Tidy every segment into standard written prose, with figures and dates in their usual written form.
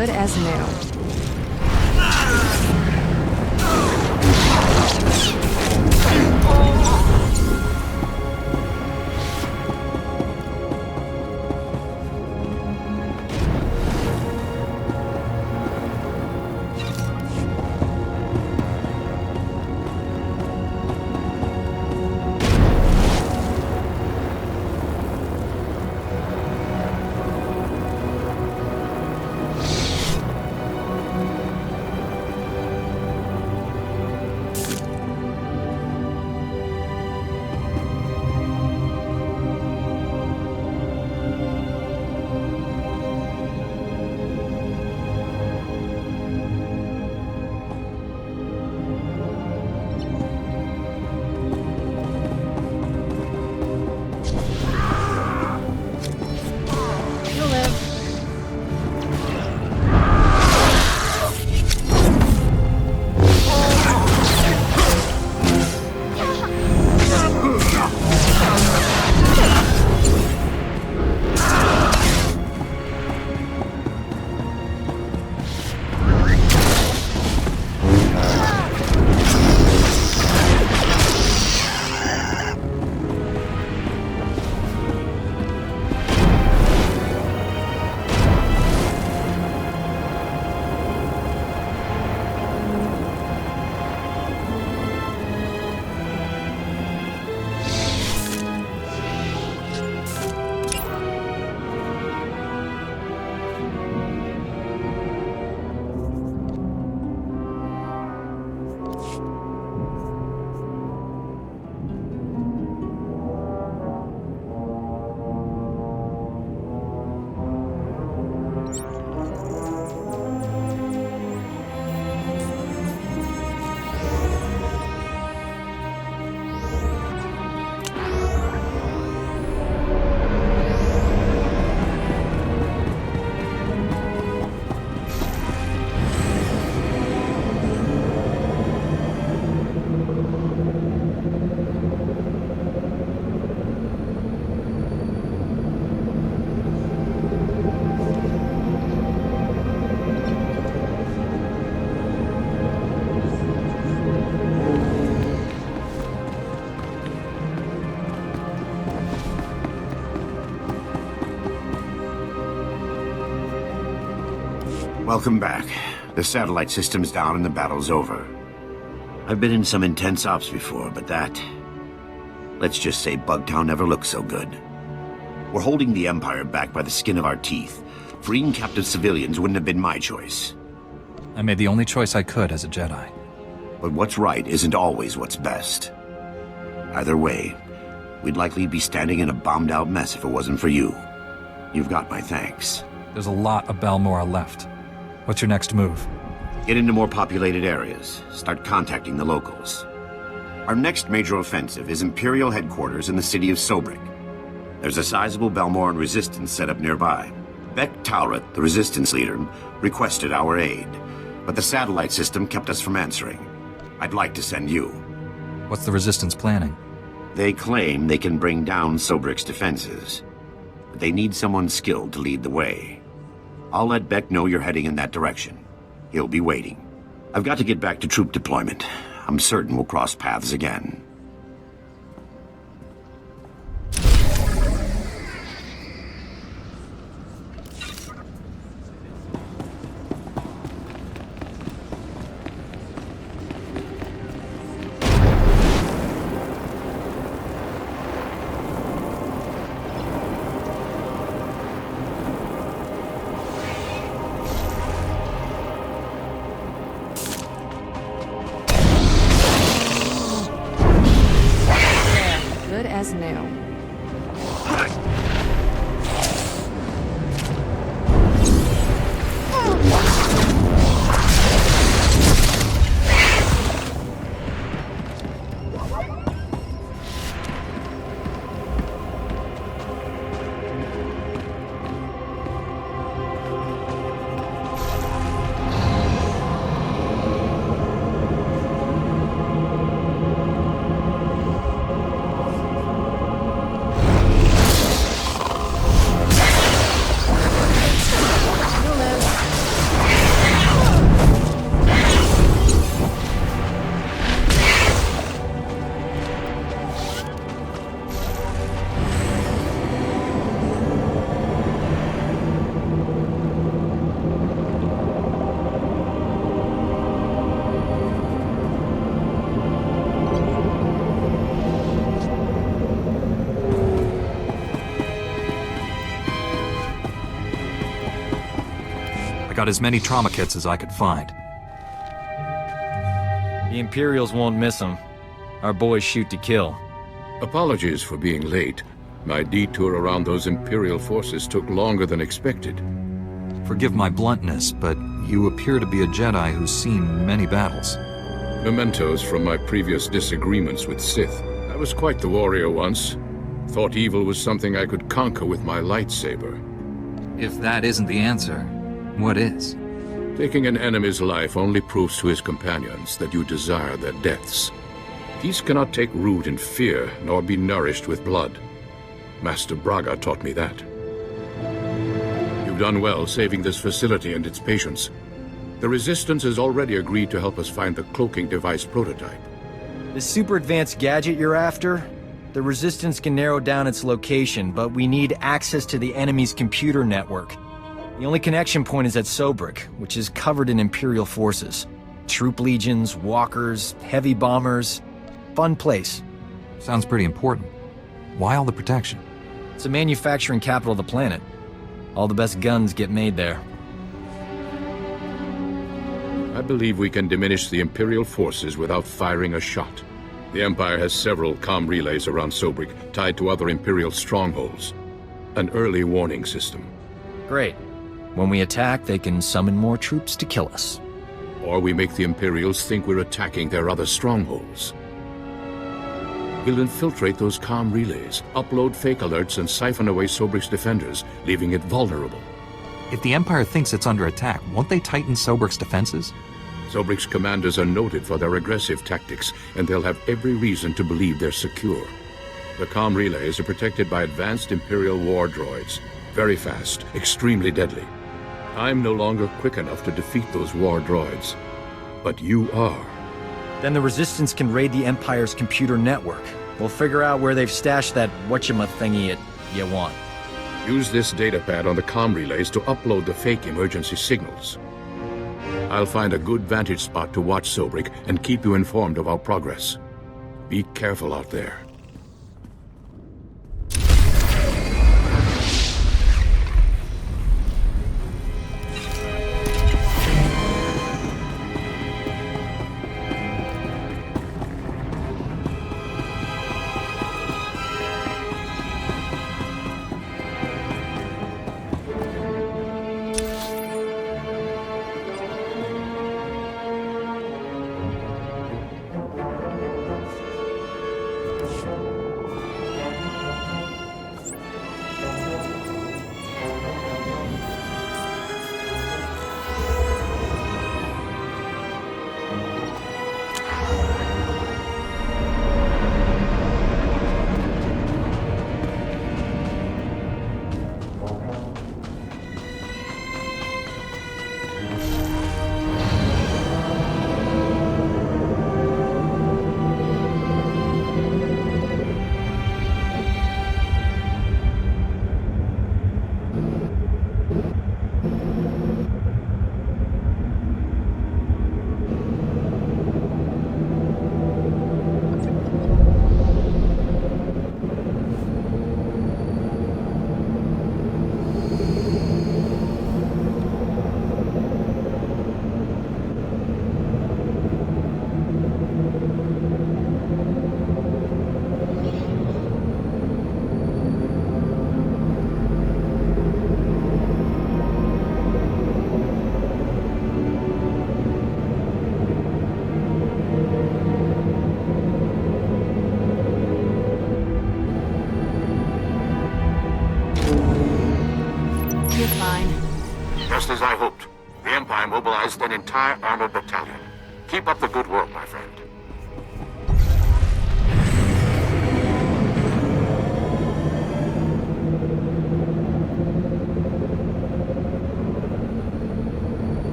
Good as new. Welcome back. The satellite system's down and the battle's over. I've been in some intense ops before, but that... let's just say Bugtown never looked so good. We're holding the Empire back by the skin of our teeth. Freeing captive civilians wouldn't have been my choice. I made the only choice I could as a Jedi. But what's right isn't always what's best. Either way, we'd likely be standing in a bombed-out mess if it wasn't for you. You've got my thanks. There's a lot of Balmorra left. What's your next move? Get into more populated areas. Start contacting the locals. Our next major offensive is Imperial headquarters in the city of Sobrik. There's a sizable Balmorran resistance set up nearby. Beck Talrot, the resistance leader, requested our aid, but the satellite system kept us from answering. I'd like to send you. What's the resistance planning? They claim they can bring down Sobrik's defenses, but they need someone skilled to lead the way. I'll let Beck know you're heading in that direction. He'll be waiting. I've got to get back to troop deployment. I'm certain we'll cross paths again. As new. got as many trauma kits as I could find. The Imperials won't miss them. Our boys shoot to kill. Apologies for being late. My detour around those Imperial forces took longer than expected. Forgive my bluntness, but you appear to be a Jedi who's seen many battles. Mementos from my previous disagreements with Sith. I was quite the warrior once. Thought evil was something I could conquer with my lightsaber. If that isn't the answer, what is? Taking an enemy's life only proves to his companions that you desire their deaths. Peace cannot take root in fear, nor be nourished with blood. Master Braga taught me that. You've done well saving this facility and its patients. The Resistance has already agreed to help us find the cloaking device prototype. The super advanced gadget you're after? The Resistance can narrow down its location, but we need access to the enemy's computer network. The only connection point is at Sobrik, which is covered in Imperial forces. Troop legions, walkers, heavy bombers. Fun place. Sounds pretty important. Why all the protection? It's the manufacturing capital of the planet. All the best guns get made there. I believe we can diminish the Imperial forces without firing a shot. The Empire has several comm relays around Sobrik, tied to other Imperial strongholds. An early warning system. Great. When we attack, they can summon more troops to kill us. Or we make the Imperials think we're attacking their other strongholds. We'll infiltrate those comm relays, upload fake alerts, and siphon away Sobrik's defenders, leaving it vulnerable. If the Empire thinks it's under attack, won't they tighten Sobrik's defenses? Sobrik's commanders are noted for their aggressive tactics, and they'll have every reason to believe they're secure. The comm relays are protected by advanced Imperial war droids. Very fast, extremely deadly. I'm no longer quick enough to defeat those war droids. But you are. Then the Resistance can raid the Empire's computer network. We'll figure out where they've stashed that whatchamacthingy you want. Use this datapad on the comm relays to upload the fake emergency signals. I'll find a good vantage spot to watch Sobrik and keep you informed of our progress. Be careful out there. Just as I hoped, the Empire mobilized an entire armored battalion. Keep up the good work, my friend.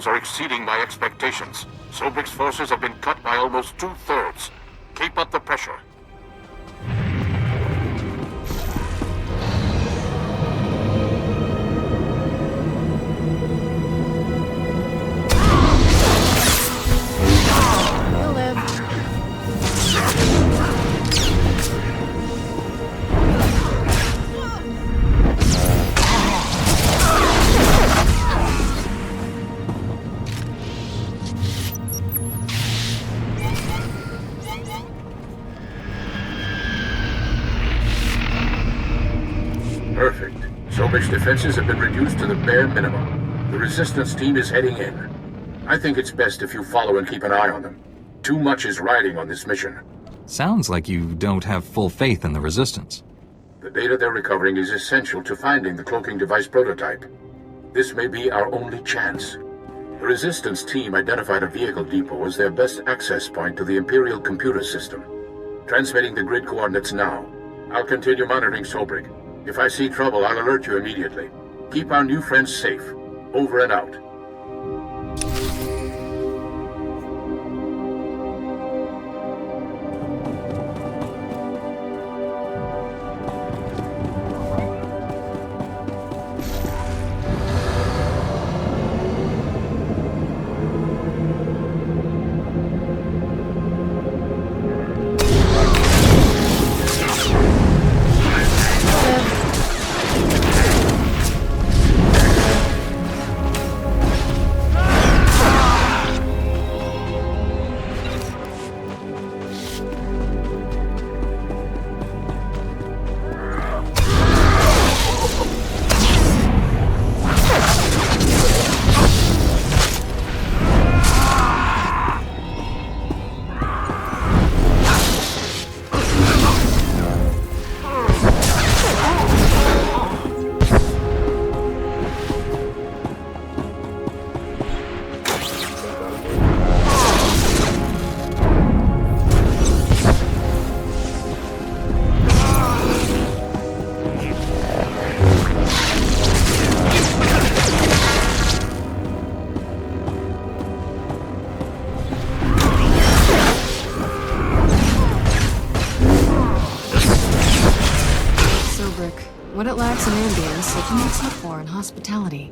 Are exceeding my expectations. Sobrik's forces have been cut by almost 2/3. Keep up the pressure. village defenses have been reduced to the bare minimum. The resistance team is heading in. I think it's best if you follow and keep an eye on them. Too much is riding on this mission. Sounds like you don't have full faith in the Resistance. The data they're recovering is essential to finding the cloaking device prototype. This may be our only chance. The Resistance team identified a vehicle depot as their best access point to the Imperial computer system. Transmitting the grid coordinates now. I'll continue monitoring Sobrik. If I see trouble, I'll alert you immediately. Keep our new friends safe. Over and out. What it lacks in ambience, it can make up for in hospitality.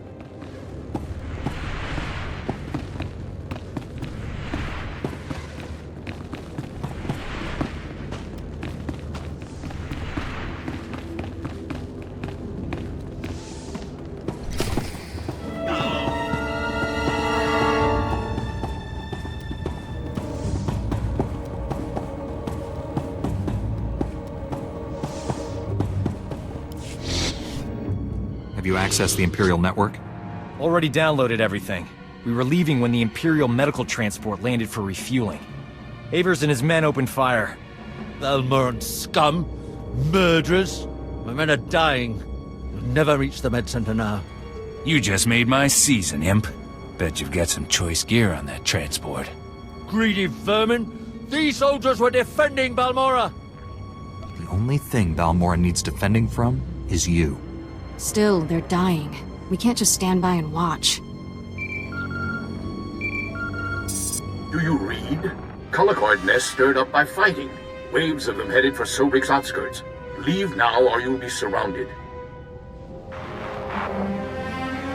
Have you accessed the Imperial network? Already downloaded everything. We were leaving when the Imperial medical transport landed for refueling. Avers and his men opened fire. Balmorran scum! Murderers! My men are dying. We'll never reach the med center now. You just made my season, imp. Bet you've got some choice gear on that transport. Greedy vermin! These soldiers were defending Balmorra! The only thing Balmorra needs defending from is you. Still, they're dying. We can't just stand by and watch. Do you read? Colicoid nests stirred up by fighting. Waves of them headed for Sobrik's outskirts. Leave now or you'll be surrounded.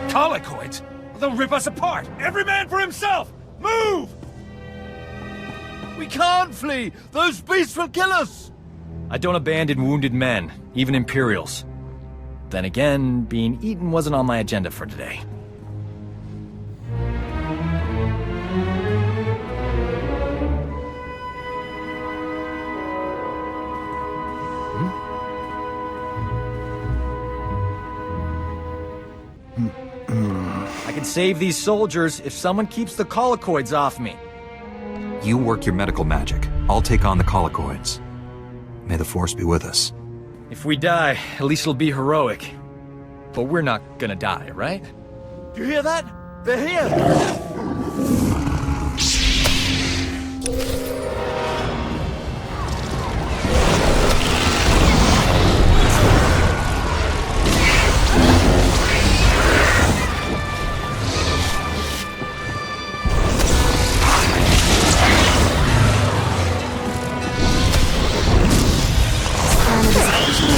Colicoids? They'll rip us apart! Every man for himself! Move! We can't flee! Those beasts will kill us! I don't abandon wounded men, even Imperials. Then again, being eaten wasn't on my agenda for today. I can save these soldiers if someone keeps the colicoids off me. You work your medical magic. I'll take on the colicoids. May the Force be with us. If we die, at least it'll be heroic. But we're not gonna die, right? You hear that? They're here!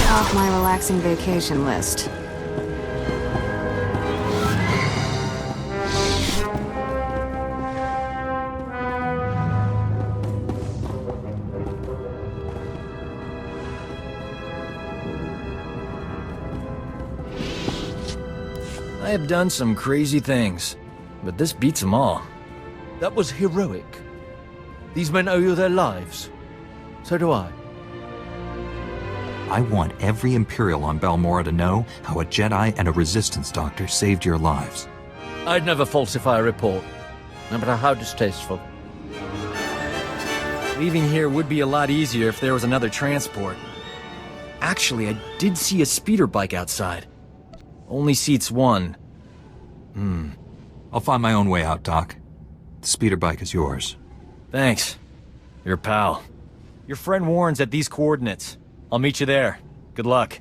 Off my relaxing vacation list. I have done some crazy things, but this beats them all. That was heroic. These men owe you their lives. So do I. I want every Imperial on Balmorra to know how a Jedi and a Resistance doctor saved your lives. I'd never falsify a report, no matter how distasteful. Leaving here would be a lot easier if there was another transport. Actually, I did see a speeder bike outside. Only seats one. I'll find my own way out, Doc. The speeder bike is yours. Thanks. Your pal. Your friend Warren's at these coordinates. I'll meet you there. Good luck.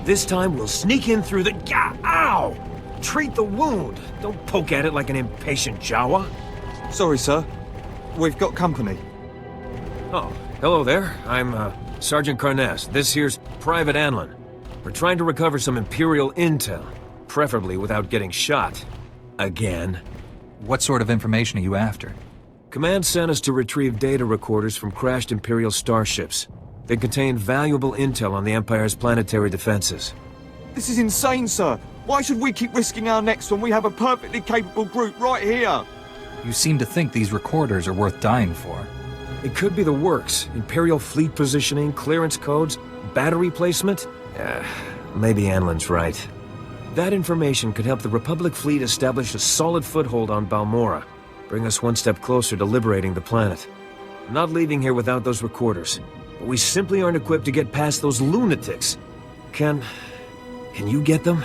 This time we'll sneak in through the... Ow! Treat the wound. Don't poke at it like an impatient Jawa. Sorry, sir. We've got company. Oh, hello there. I'm, Sergeant Carness. This here's Private Anlin. We're trying to recover some Imperial intel, preferably without getting shot. Again. What sort of information are you after? Command sent us to retrieve data recorders from crashed Imperial starships. They contain valuable intel on the Empire's planetary defenses. This is insane, sir. Why should we keep risking our necks when we have a perfectly capable group right here? You seem to think these recorders are worth dying for. It could be the works. Imperial fleet positioning, clearance codes, battery placement. Maybe Anlin's right. That information could help the Republic fleet establish a solid foothold on Balmorra. Bring us one step closer to liberating the planet. I'm not leaving here without those recorders. But we simply aren't equipped to get past those lunatics. Can you get them?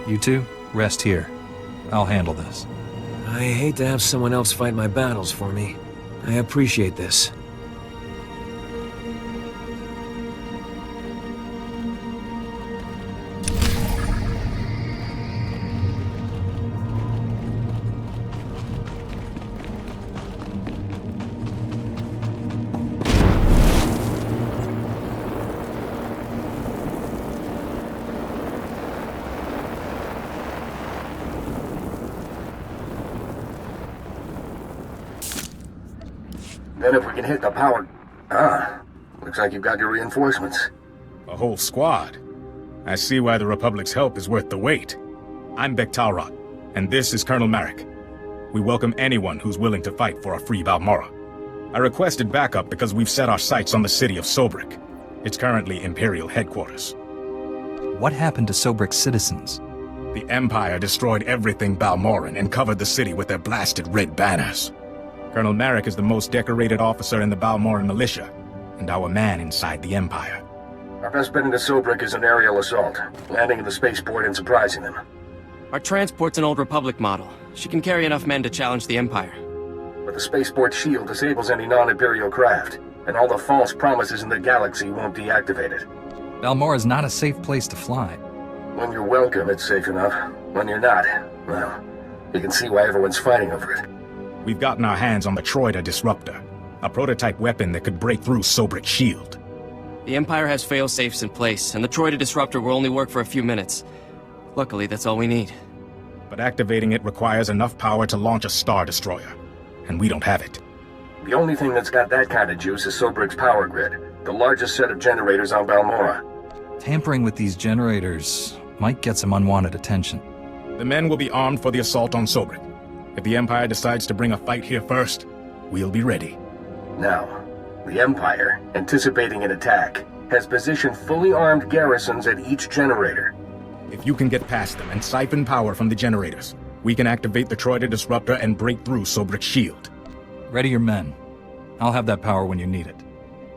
You two, rest here. I'll handle this. I hate to have someone else fight my battles for me. I appreciate this. Then if we can hit the power... looks like you've got your reinforcements. A whole squad. I see why the Republic's help is worth the wait. I'm Bektalrot, and this is Colonel Marek. We welcome anyone who's willing to fight for a free Balmorra. I requested backup because we've set our sights on the city of Sobrik. It's currently Imperial headquarters. What happened to Sobrik's citizens? The Empire destroyed everything Balmorran and covered the city with their blasted red banners. Colonel Marek is the most decorated officer in the Balmorran militia, and our man inside the Empire. Our best bet into Sobrik is an aerial assault, landing in the spaceport and surprising them. Our transport's an old Republic model. She can carry enough men to challenge the Empire. But the spaceport shield disables any non-Imperial craft, and all the false promises in the galaxy won't deactivate it. Balmorra's not a safe place to fly. When you're welcome, it's safe enough. When you're not, well, you can see why everyone's fighting over it. We've gotten our hands on the Troida Disruptor, a prototype weapon that could break through Sobrik's shield. The Empire has fail-safes in place, and the Troida Disruptor will only work for a few minutes. Luckily, that's all we need. But activating it requires enough power to launch a Star Destroyer. and we don't have it. The only thing that's got that kind of juice is Sobrick's power grid, the largest set of generators on Balmorra. Tampering with these generators might get some unwanted attention. The men will be armed for the assault on Sobrick. If the Empire decides to bring a fight here first, we'll be ready. Now, the Empire, anticipating an attack, has positioned fully armed garrisons at each generator. If you can get past them and siphon power from the generators, we can activate the Troida Disruptor and break through Sobrick's shield. Ready your men. I'll have that power when you need it.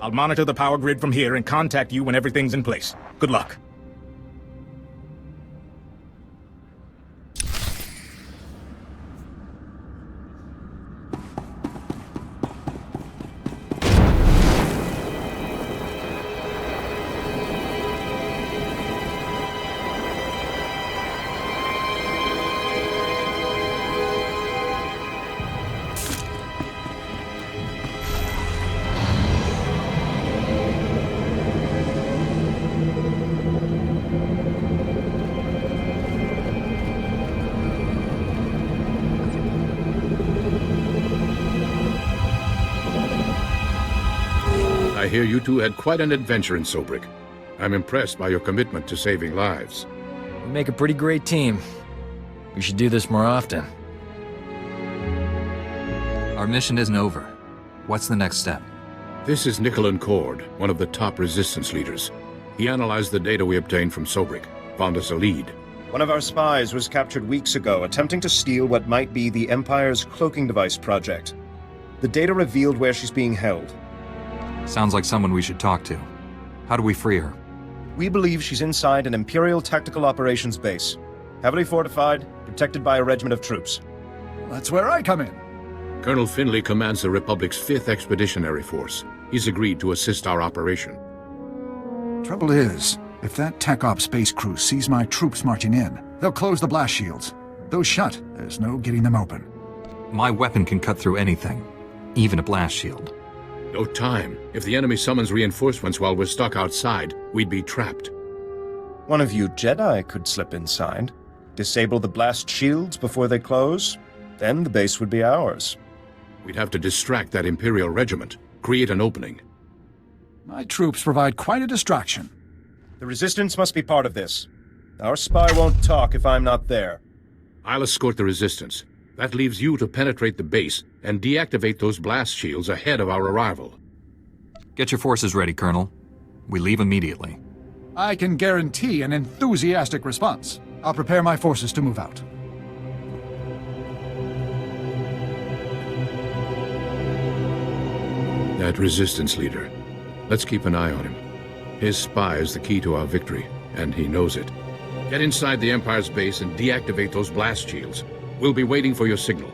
I'll monitor the power grid from here and contact you when everything's in place. Good luck. I hear you two had quite an adventure in Sobrick. I'm impressed by your commitment to saving lives. We make a pretty great team. We should do this more often. Our mission isn't over. What's the next step? This is Nicholan Cord, one of the top resistance leaders. He analyzed the data we obtained from Sobrick, found us a lead. One of our spies was captured weeks ago, attempting to steal what might be the Empire's cloaking device project. The data revealed where she's being held. Sounds like someone we should talk to. How do we free her? We believe she's inside an Imperial Tactical Operations base. Heavily fortified, protected by a regiment of troops. That's where I come in. Colonel Finley commands the Republic's 5th Expeditionary Force. He's agreed to assist our operation. Trouble is, if that Tech Op space crew sees my troops marching in, they'll close the blast shields. Those shut, there's no getting them open. My weapon can cut through anything, even a blast shield. No time. If the enemy summons reinforcements while we're stuck outside, we'd be trapped. One of you Jedi could slip inside, disable the blast shields before they close, then the base would be ours. We'd have to distract that Imperial regiment, create an opening. My troops provide quite a distraction. The Resistance must be part of this. Our spy won't talk if I'm not there. I'll escort the Resistance. That leaves you to penetrate the base and deactivate those blast shields ahead of our arrival. Get your forces ready, Colonel. We leave immediately. I can guarantee an enthusiastic response. I'll prepare my forces to move out. That Resistance leader. Let's keep an eye on him. His spy is the key to our victory, and he knows it. Get inside the Empire's base and deactivate those blast shields. We'll be waiting for your signal.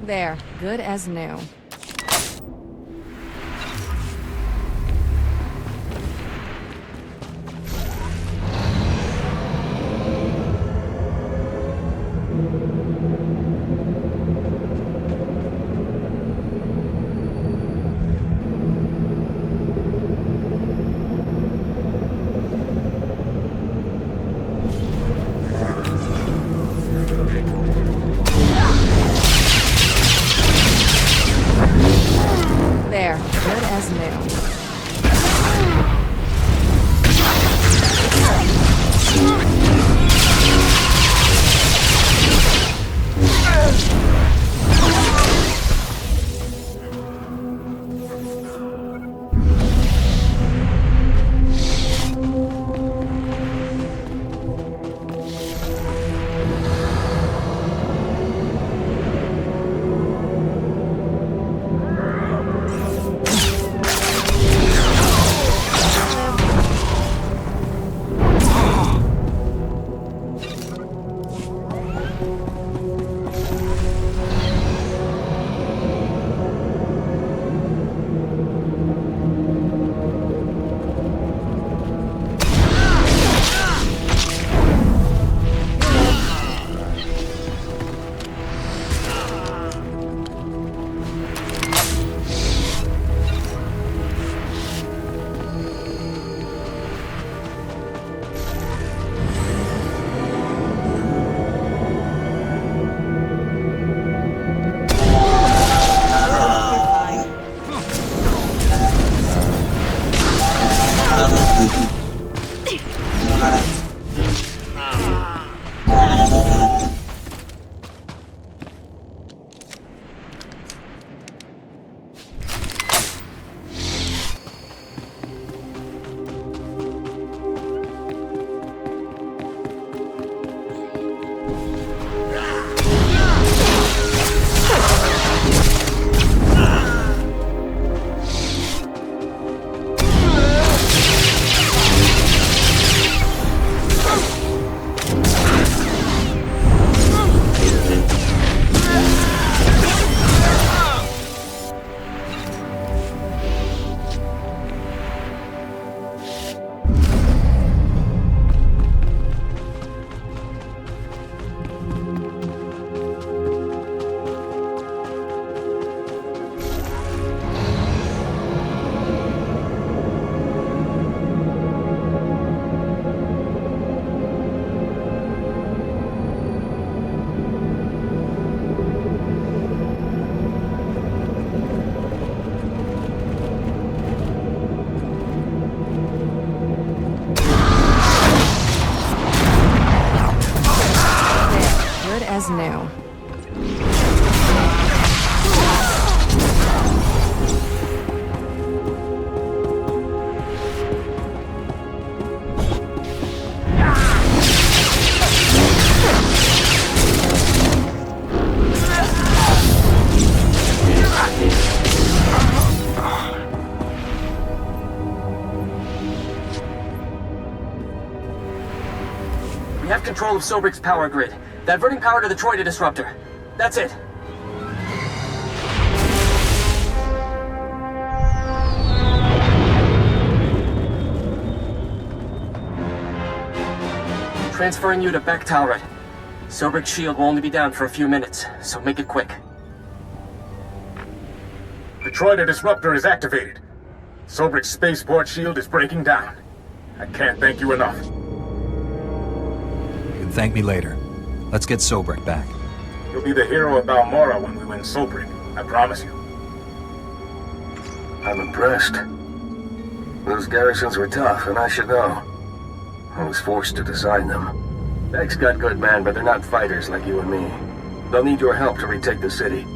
There, good as new. control of Sobrick's power grid, diverting power to the Troida disruptor. That's it. Transferring you to Beck Talrot. Sobrick's shield will only be down for a few minutes, so make it quick. The Troida disruptor is activated. Sobrick's spaceport shield is breaking down. I can't thank you enough. You can thank me later. Let's get Sobrick back. You'll be the hero of Balmorra when we win Sobrick. I promise you. I'm impressed. Those garrisons were tough, and I should know. I was forced to design them. Beck's got good men, but they're not fighters like you and me. They'll need your help to retake the city.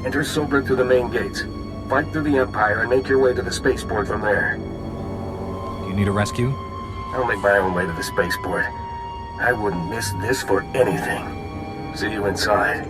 Enter Sobrick through the main gates. Fight through the Empire and make your way to the spaceport from there. Do you need a rescue? I'll make my own way to the spaceport. I wouldn't miss this for anything. See you inside.